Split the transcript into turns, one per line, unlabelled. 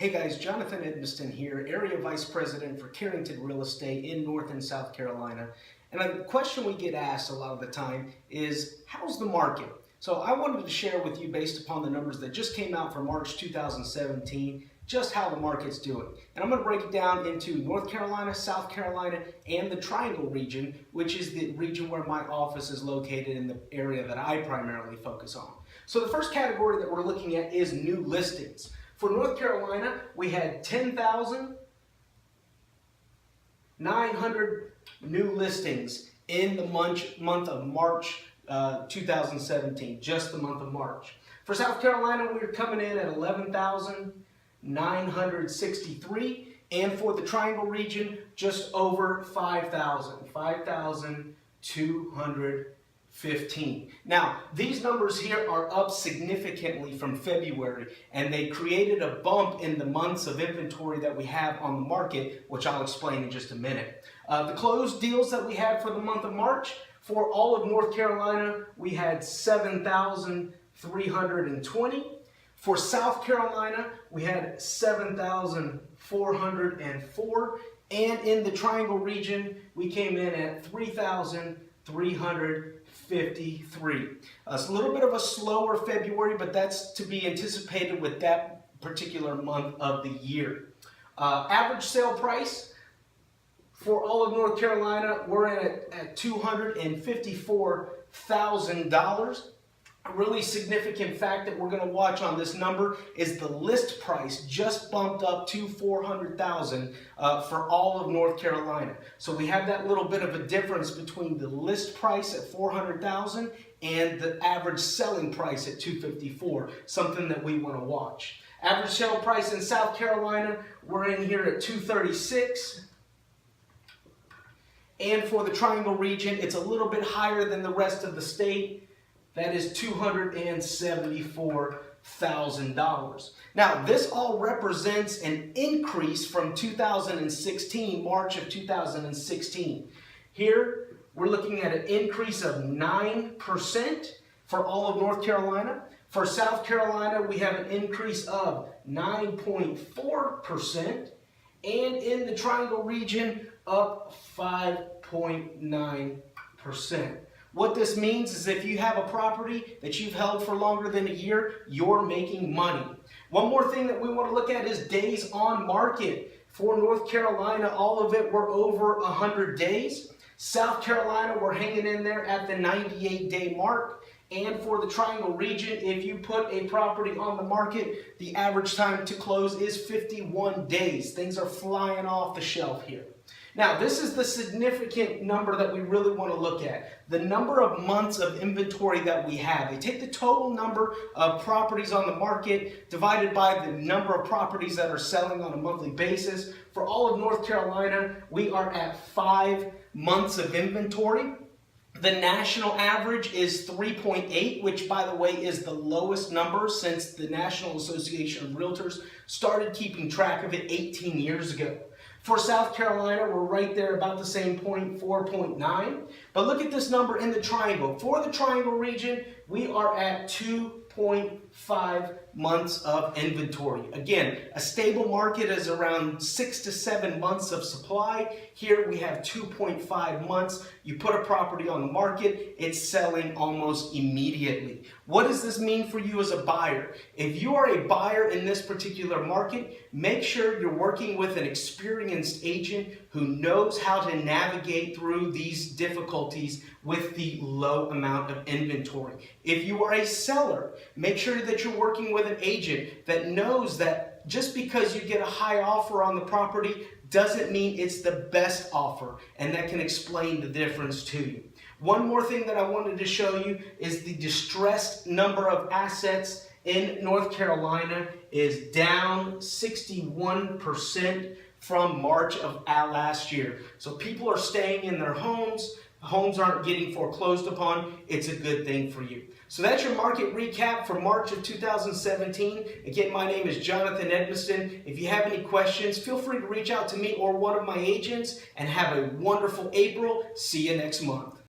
Hey guys, Jonathan Edmiston here, Area Vice President for Carrington Real Estate in North and South Carolina. And a question we get asked a lot of the time is, how's the market? So I wanted to share with you, based upon the numbers that just came out for March 2017, just how the market's doing. And I'm going to break it down into North Carolina, South Carolina, and the Triangle region, which is the region where my office is located in the area that I primarily focus on. So the first category that we're looking at is new listings. For North Carolina, we had 10,900 new listings in the month of March 2017, just the month of March. For South Carolina, we were coming in at 11,963, and for the Triangle region, just over 5,215. Now, these numbers here are up significantly from February, and they created a bump in the months of inventory that we have on the market, which I'll explain in just a minute. The closed deals that we had for the month of March, for all of North Carolina, we had 7,320. For South Carolina, we had 7,404. And in the Triangle region, we came in at 3,353. It's a little bit of a slower February, but that's to be anticipated with that particular month of the year. Average sale price for all of North Carolina, we're at $254,000. A really significant fact that we're going to watch on this number is the list price just bumped up to $400,000 for all of North Carolina. So we have that little bit of a difference between the list price at $400,000 and the average selling price at $254,000, something that we want to watch. Average sale price in South Carolina, we're in here at $236,000. And for the Triangle region, it's a little bit higher than the rest of the state. That is $274,000. Now, this all represents an increase from 2016, March of 2016. Here, we're looking at an increase of 9% for all of North Carolina. For South Carolina, we have an increase of 9.4%. And in the Triangle region, up 5.9%. What this means is if you have a property that you've held for longer than a year, you're making money. One more thing that we want to look at is days on market. For North Carolina, all of it were over 100 days. South Carolina, we're hanging in there at the 98-day mark. And for the Triangle region, if you put a property on the market, the average time to close is 51 days. Things are flying off the shelf here. Now, this is the significant number that we really want to look at. The number of months of inventory that we have. They take the total number of properties on the market divided by the number of properties that are selling on a monthly basis. For all of North Carolina, we are at 5 months of inventory. The national average is 3.8, which, by the way, is the lowest number since the National Association of Realtors started keeping track of it 18 years ago. For South Carolina, we're right there about the same point, 4.9. But look at this number in the Triangle. For the Triangle region, we are at 2.5 months of inventory. Again, a stable market is around 6 to 7 months of supply. Here we have 2.5 months. You put a property on the market, it's selling almost immediately. What does this mean for you as a buyer? If you are a buyer in this particular market, make sure you're working with an experienced agent who knows how to navigate through these difficulties with the low amount of inventory. If you are a seller, make sure that you're working with an agent that knows that just because you get a high offer on the property doesn't mean it's the best offer, and that can explain the difference to you. One more thing that I wanted to show you is the distressed number of assets in North Carolina is down 61% from March of last year. So people are staying in their homes. Homes aren't getting foreclosed upon. It's a good thing for you. So that's your market recap for March of 2017. Again, my name is Jonathan Edmiston. If you have any questions, feel free to reach out to me or one of my agents, and have a wonderful April. See you next month.